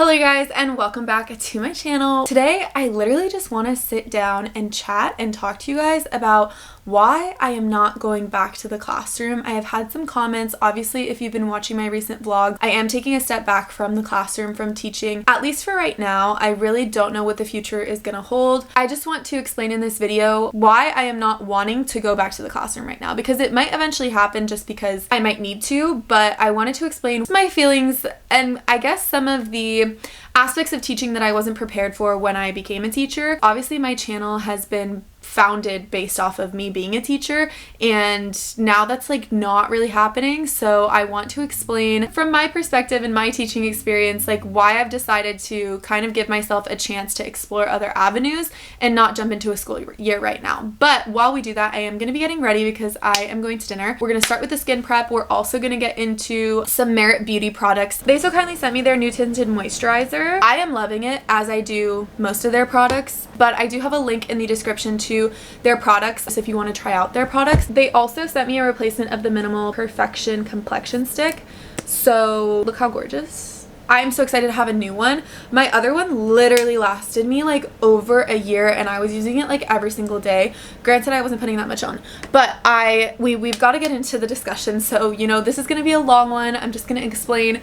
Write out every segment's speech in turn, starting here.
Hello guys, and welcome back to my channel. Today I literally just want to sit down and chat and talk to you guys about why I am not going back to the classroom. I have had some comments. Obviously, if you've been watching my recent vlog, I am taking a step back from the classroom, from teaching, at least for right now. I really don't know what the future is gonna hold. I just want to explain in this video why I am not wanting to go back to the classroom right now, because it might eventually happen just because I might need to, but I wanted to explain my feelings and I guess some of the aspects of teaching that I wasn't prepared for when I became a teacher. Obviously, my channel has been founded based off of me being a teacher, and now that's like not really happening. So I want to explain from my perspective and my teaching experience like why I've decided to kind of give myself a chance to explore other avenues and not jump into a school year right now. But while we do that, I am going to be getting ready because I am going to dinner. We're going to start with the skin prep. We're also going to get into some Merit Beauty products. They so kindly sent me their new tinted moisturizer. I am loving it, as I do most of their products, but I do have a link in the description to their products if you want to try out their products. They also sent me a replacement of the Minimal Perfection complexion stick, so look how gorgeous. I am so excited to have a new one. My other one literally lasted me like over a year and I was using it like every single day. Granted, I wasn't putting that much on, but we've got to get into the discussion, so you know this is going to be a long one. I'm just going to explain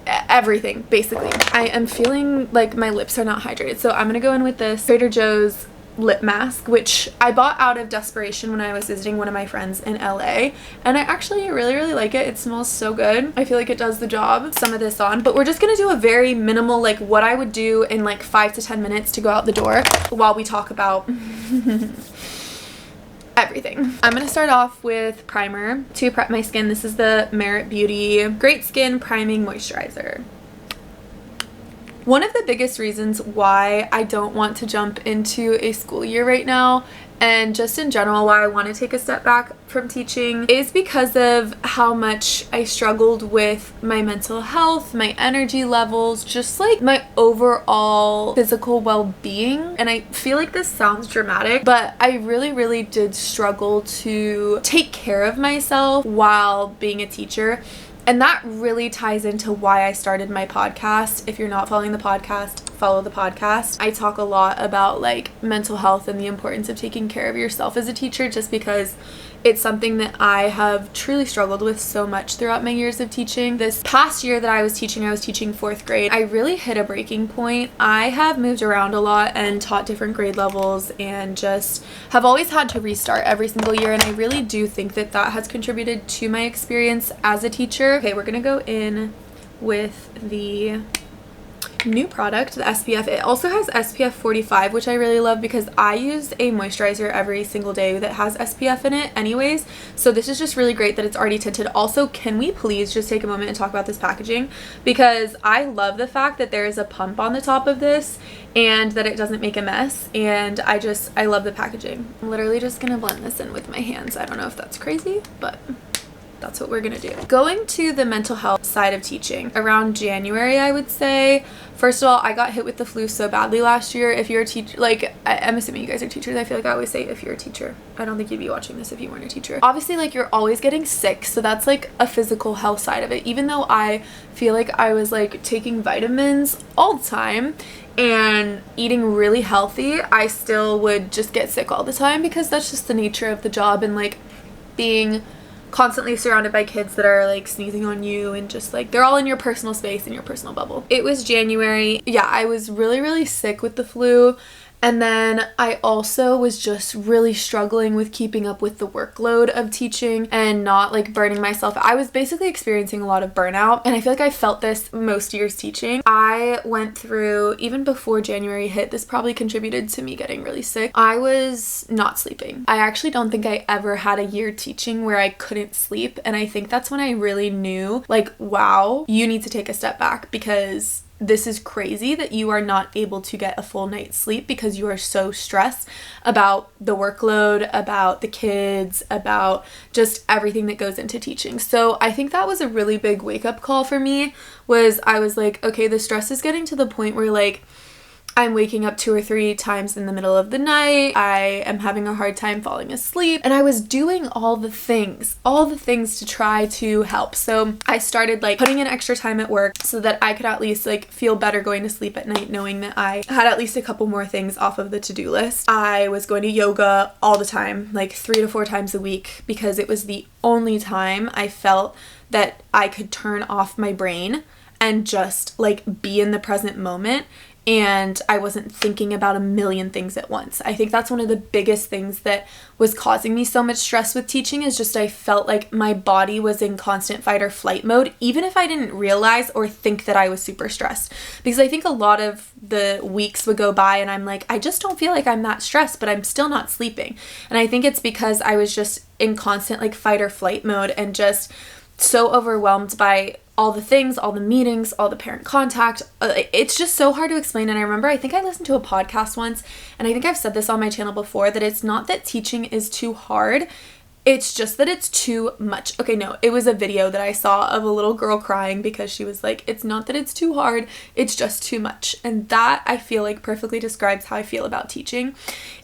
everything basically. I am feeling like my lips are not hydrated, so I'm going to go in with this Trader Joe's lip mask, which I bought out of desperation when I was visiting one of my friends in LA, and I actually really like it. It smells so good. I feel like it does the job. Some of this on, but we're just gonna do a very minimal, like what I would do in like 5 to 10 minutes to go out the door while we talk about everything. I'm gonna start off with primer to prep my skin. This is the Merit Beauty Great Skin Priming Moisturizer. One of the biggest reasons why I don't want to jump into a school year right now, and just in general why I want to take a step back from teaching, is because of how much I struggled with my mental health, my energy levels, just like my overall physical well-being. And I feel like this sounds dramatic, but I really did struggle to take care of myself while being a teacher. And that really ties into why I started my podcast. If you're not following the podcast, follow the podcast. I talk a lot about like mental health and the importance of taking care of yourself as a teacher, just because it's something that I have truly struggled with so much throughout my years of teaching. This past year that I was teaching 4th grade. I really hit a breaking point. I have moved around a lot and taught different grade levels and just have always had to restart every single year, and I really do think that that has contributed to my experience as a teacher. Okay, we're gonna go in with the new product, the SPF. It also has SPF 45, which I really love because I use a moisturizer every single day that has SPF in it anyways, so this is just really great that it's already tinted. Also, can we please just take a moment and talk about this packaging, because I love the fact that there is a pump on the top of this and that it doesn't make a mess, and I love the packaging. I'm literally just gonna blend this in with my hands. I don't know if that's crazy, but that's what we're gonna do. Going to the mental health side of teaching, around January, I would say. First of all, I got hit with the flu so badly last year. If you're a teacher, like, I'm assuming you guys are teachers. I feel like I always say if you're a teacher. I don't think you'd be watching this if you weren't a teacher. Obviously, like, you're always getting sick, so that's like a physical health side of it. Even though I feel like I was like taking vitamins all the time and eating really healthy, I still would just get sick all the time because that's just the nature of the job, and like being constantly surrounded by kids that are like sneezing on you and just like they're all in your personal space and your personal bubble. It was January. Yeah, I was really sick with the flu. And then I also was just really struggling with keeping up with the workload of teaching and not like burning myself. I was basically experiencing a lot of burnout, and I feel like I felt this most years teaching. I went through, even before January hit, this probably contributed to me getting really sick. I was not sleeping. I actually don't think I ever had a year teaching where I couldn't sleep, and I think that's when I really knew like, wow, you need to take a step back, because this is crazy that you are not able to get a full night's sleep because you are so stressed about the workload, about the kids, about just everything that goes into teaching. So I think that was a really big wake-up call for me. I was like, okay, the stress is getting to the point where like I'm waking up 2 or 3 times in the middle of the night. I am having a hard time falling asleep. And I was doing all the things to try to help. So I started like putting in extra time at work so that I could at least like feel better going to sleep at night, knowing that I had at least a couple more things off of the to-do list. I was going to yoga all the time, like 3 to 4 times a week, because it was the only time I felt that I could turn off my brain and just like be in the present moment, and I wasn't thinking about a million things at once. I think that's one of the biggest things that was causing me so much stress with teaching, is just I felt like my body was in constant fight or flight mode, even if I didn't realize or think that I was super stressed. Because I think a lot of the weeks would go by and I'm like, I just don't feel like I'm that stressed, but I'm still not sleeping. And I think it's because I was just in constant like fight or flight mode and just so overwhelmed by all the things, all the meetings, all the parent contact. It's just so hard to explain. And I remember, I think I listened to a podcast once, and I think I've said this on my channel before, that it's not that teaching is too hard. It's just that it's too much. Okay, no, it was a video that I saw of a little girl crying because she was like, it's not that it's too hard, it's just too much. And that, I feel like, perfectly describes how I feel about teaching.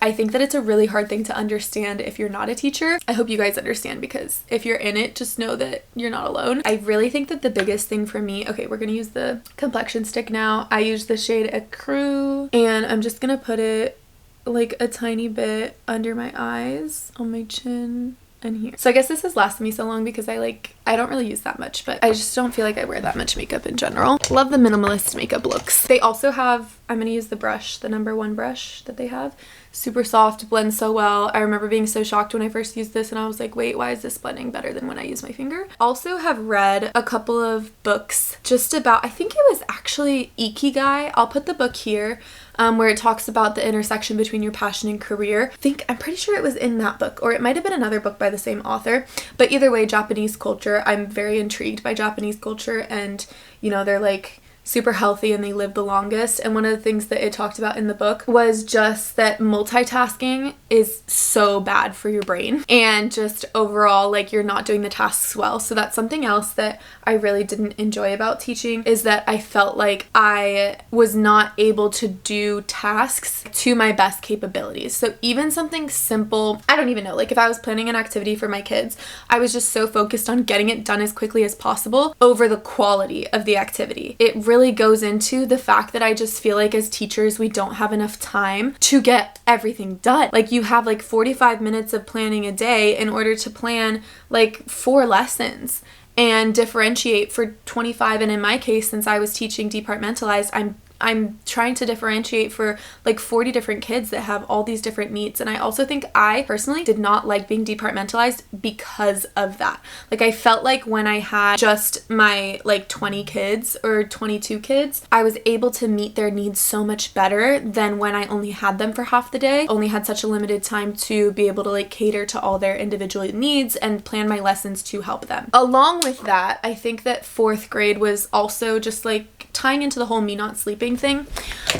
I think that it's a really hard thing to understand if you're not a teacher. I hope you guys understand, because if you're in it, just know that you're not alone. I really think that the biggest thing for me, okay, we're gonna use the complexion stick now. I use the shade Ecru, and I'm just gonna put it like a tiny bit under my eyes, on my chin, and here. So I guess this has lasted me so long because I don't really use that much, but I just don't feel like I wear that much makeup in general. Love the minimalist makeup looks. They also have, I'm gonna use the brush, the number 1 brush that they have. Super soft, blends so well. I remember being so shocked when I first used this and I was like, wait, why is this blending better than when I use my finger? Also have read a couple of books just about, I think it was actually Ikigai. I'll put the book here, where it talks about the intersection between your passion and career. I'm pretty sure it was in that book, or it might have been another book by the same author. But either way, Japanese culture, I'm very intrigued by Japanese culture, and you know, they're like super healthy and they live the longest. And one of the things that it talked about in the book was just that multitasking is so bad for your brain, and just overall, like, you're not doing the tasks well. So that's something else that I really didn't enjoy about teaching, is that I felt like I was not able to do tasks to my best capabilities. So even something simple, I don't even know, like if I was planning an activity for my kids, I was just so focused on getting it done as quickly as possible over the quality of the activity. It really goes into the fact that I just feel like as teachers, we don't have enough time to get everything done. Like, you have like 45 minutes of planning a day in order to plan like 4 lessons and differentiate for 25. And in my case, since I was teaching departmentalized, I'm trying to differentiate for like 40 different kids that have all these different needs. And I also think I personally did not like being departmentalized because of that. Like, I felt like when I had just my like 20 kids or 22 kids, I was able to meet their needs so much better than when I only had them for half the day, only had such a limited time to be able to like cater to all their individual needs and plan my lessons to help them. Along with that, I think that 4th grade was also just like tying into the whole me not sleeping thing.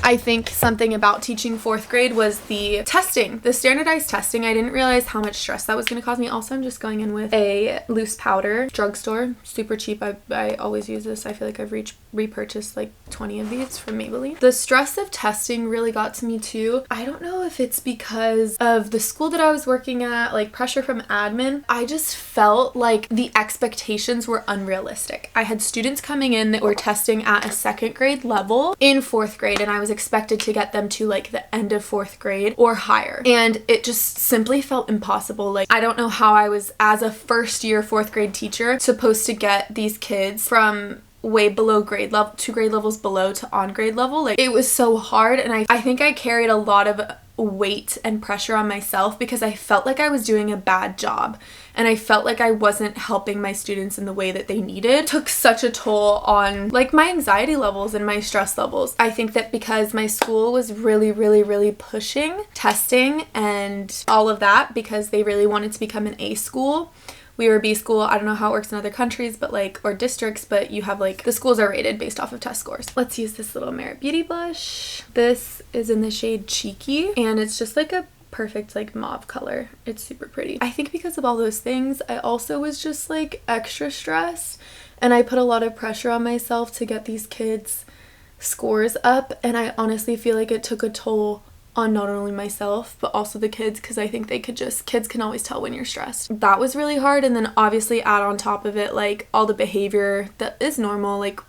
I think something about teaching 4th grade was the testing, the standardized testing. I didn't realize how much stress that was going to cause me. Also, I'm just going in with a loose powder, drugstore, super cheap. I always use this. I feel like I've repurchased like 20 of these from Maybelline. The stress of testing really got to me too. I don't know if it's because of the school that I was working at, like pressure from admin. I just felt like the expectations were unrealistic. I had students coming in that were testing at a 2nd grade level in 4th grade, and I was expected to get them to like the end of 4th grade or higher, and it just simply felt impossible. Like, I don't know how I was, as a 1st year 4th grade teacher, supposed to get these kids from way below grade level, 2 grade levels below, to on grade level. Like, it was so hard, and I think I carried a lot of weight and pressure on myself because I felt like I was doing a bad job, and I felt like I wasn't helping my students in the way that they needed. It took such a toll on like my anxiety levels and my stress levels. I think that because my school was really pushing testing and all of that, because they really wanted to become an A school. We were a B school. I don't know how it works in other countries, but like, or districts, but you have like, the schools are rated based off of test scores. Let's use this little Merit Beauty blush. This is in the shade Cheeky, and it's just like a perfect like mauve color. It's super pretty. I think because of all those things, I also was just like extra stressed, and I put a lot of pressure on myself to get these kids scores up, and I honestly feel like it took a toll on not only myself but also the kids, because I think kids can always tell when you're stressed. That was really hard. And then obviously add on top of it like all the behavior that is normal, like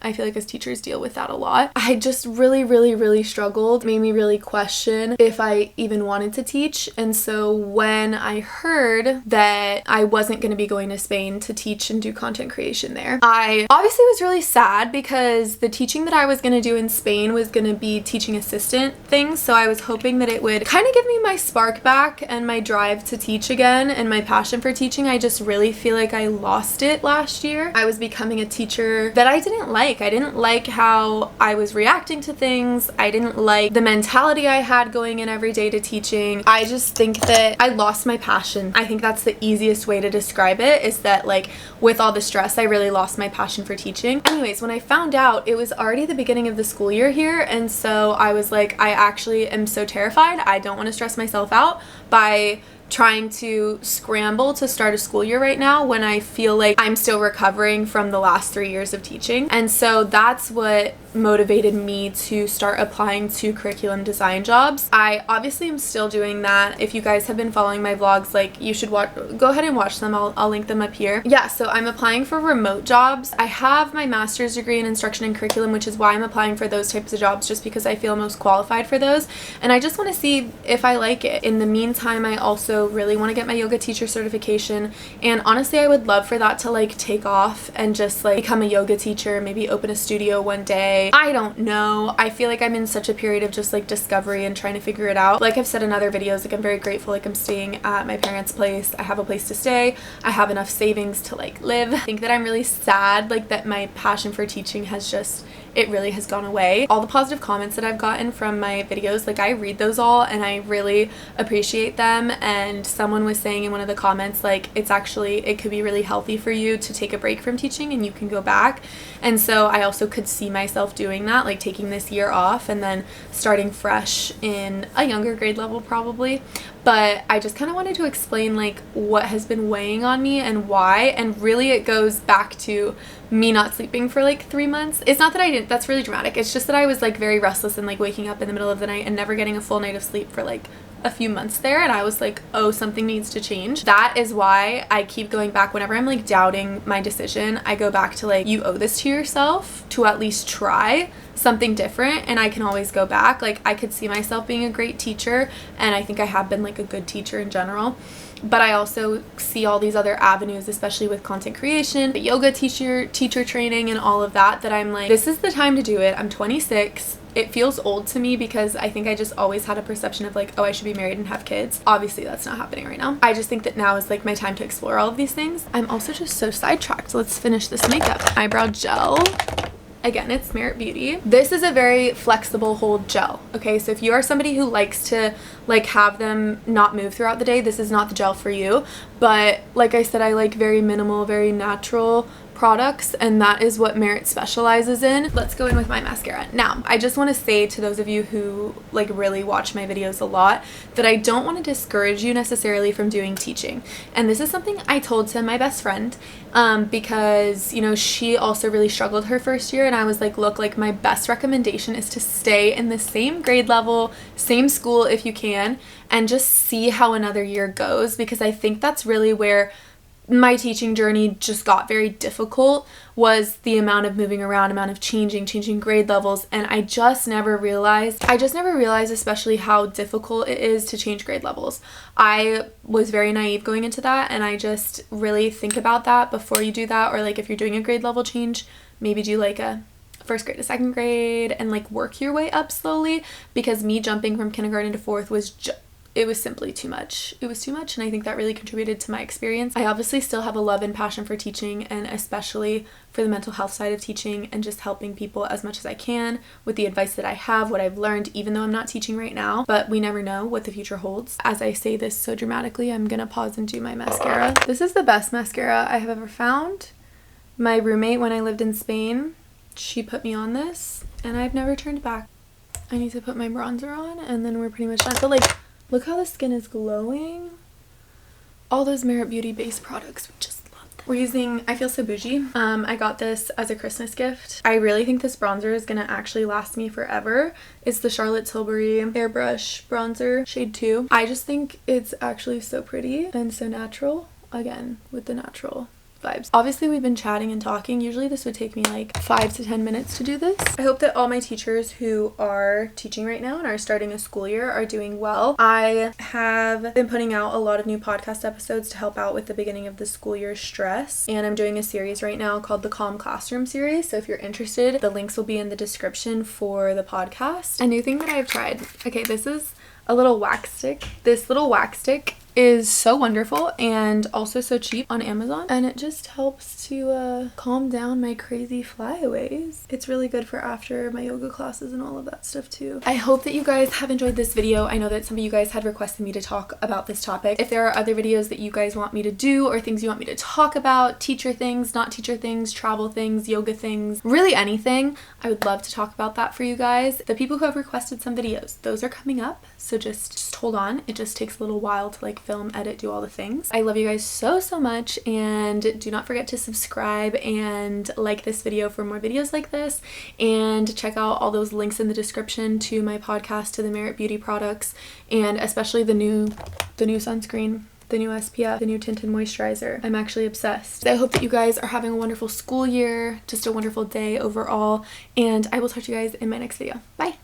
I feel like as teachers deal with that a lot. I just really struggled. It made me really question if I even wanted to teach. And so when I heard that I wasn't going to be going to Spain to teach and do content creation there, I obviously was really sad, because the teaching that I was going to do in Spain was going to be teaching assistant things. So I was hoping that it would kind of give me my spark back and my drive to teach again and my passion for teaching. I just really feel like I lost it last year. I was becoming a teacher that I didn't like. I didn't like how I was reacting to things. I didn't like the mentality I had going in every day to teaching. I just think that I lost my passion. I think that's the easiest way to describe it, is that like with all the stress, I really lost my passion for teaching. Anyways, when I found out, it was already the beginning of the school year here, and so I was like, I actually am so terrified. I don't want to stress myself out by trying to scramble to start a school year right now when I feel like I'm still recovering from the last 3 years of teaching. And so that's what motivated me to start applying to curriculum design jobs. I obviously am still doing that. If you guys have been following my vlogs, like you should go ahead and watch them. I'll link them up here. Yeah, so I'm applying for remote jobs. I have my master's degree in instruction and curriculum, which is why I'm applying for those types of jobs, just because I feel most qualified for those. And I just want to see if I like it. In the meantime, I also really want to get my yoga teacher certification, and honestly I would love for that to like take off and just like become a yoga teacher, maybe open a studio one day. I don't know. I feel like I'm in such a period of just like discovery and trying to figure it out. Like I've said in other videos, like I'm very grateful, like I'm staying at my parents' place. I have a place to stay. I have enough savings to like live. I think that I'm really sad like that my passion for teaching has just, it really has gone away. All the positive comments that I've gotten from my videos, like I read those all and I really appreciate them. And someone was saying in one of the comments, like it could be really healthy for you to take a break from teaching and you can go back. And so I also could see myself doing that, like taking this year off and then starting fresh in a younger grade level probably. But I just kind of wanted to explain like what has been weighing on me and why. And really it goes back to me not sleeping for like 3 months. It's not that I didn't, that's really dramatic. It's just that I was like very restless and like waking up in the middle of the night and never getting a full night of sleep for like a few months there. And I was like, oh, something needs to change. That is why I keep going back whenever I'm like doubting my decision. I go back to like, you owe this to yourself to at least try something different, and I can always go back. Like I could see myself being a great teacher, and I think I have been like a good teacher in general. But I also see all these other avenues, especially with content creation, the yoga teacher training and all of that, that I'm like, this is the time to do it. I'm 26. It feels old to me because I think I just always had a perception of like, oh, I should be married and have kids. Obviously that's not happening right now. I just think that now is like my time to explore all of these things. I'm also just so sidetracked. Let's finish this makeup. Eyebrow gel. Again, it's Merit Beauty. This is a very flexible hold gel. Okay, so if you are somebody who likes to like have them not move throughout the day, this is not the gel for you. But like I said, I like very minimal, very natural products, and that is what Merit specializes in. Let's go in with my mascara. Now, I just want to say to those of you who like really watch my videos a lot that I don't want to discourage you necessarily from doing teaching. And this is something I told to my best friend because, you know, she also really struggled her first year, and I was like, look, like my best recommendation is to stay in the same grade level, same school if you can, and just see how another year goes, because I think that's really where my teaching journey just got very difficult, was the amount of moving around, amount of changing grade levels. And I just never realized, especially how difficult it is to change grade levels. I was very naive going into that, and I just really think about that before you do that. Or like if you're doing a grade level change, maybe do like a first grade to second grade and like work your way up slowly, because me jumping from kindergarten to fourth was it was simply too much. It was too much, and I think that really contributed to my experience. I obviously still have a love and passion for teaching, and especially for the mental health side of teaching and just helping people as much as I can with the advice that I have, what I've learned, even though I'm not teaching right now. But we never know what the future holds. As I say this so dramatically, I'm gonna pause and do my mascara. This is the best mascara I have ever found. My roommate, when I lived in Spain, she put me on this, and I've never turned back. I need to put my bronzer on, and then we're pretty much done. So like, look how the skin is glowing. All those Merit Beauty base products, we just love We're using I Feel So Bougie. I got this as a Christmas gift. I really think this bronzer is gonna actually last me forever. It's the Charlotte Tilbury Airbrush Bronzer Shade 2. I just think it's actually so pretty and so natural. Again, with the natural vibes. Obviously, we've been chatting and talking. Usually this would take me like 5 to 10 minutes to do this. I hope that all my teachers who are teaching right now and are starting a school year are doing well. I have been putting out a lot of new podcast episodes to help out with the beginning of the school year stress, and I'm doing a series right now called the Calm Classroom series. So if you're interested, the links will be in the description for the podcast. A new thing that I've tried. Okay, this is a little wax stick. This little wax stick is so wonderful and also so cheap on Amazon, and it just helps to calm down my crazy flyaways. It's really good for after my yoga classes and all of that stuff too. I hope that you guys have enjoyed this video. I know that some of you guys had requested me to talk about this topic. If there are other videos that you guys want me to do or things you want me to talk about, teacher things, not teacher things, travel things, yoga things, really anything, I would love to talk about that for you guys. The people who have requested some videos, those are coming up, so just hold on. It just takes a little while to like film, edit, do all the things. I love you guys so much, and do not forget to subscribe and like this video for more videos like this, and check out all those links in the description to my podcast, to the Merit Beauty products, and especially the new sunscreen, the new SPF, the new tinted moisturizer. I'm actually obsessed. I hope that you guys are having a wonderful school year, just a wonderful day overall, and I will talk to you guys in my next video. Bye!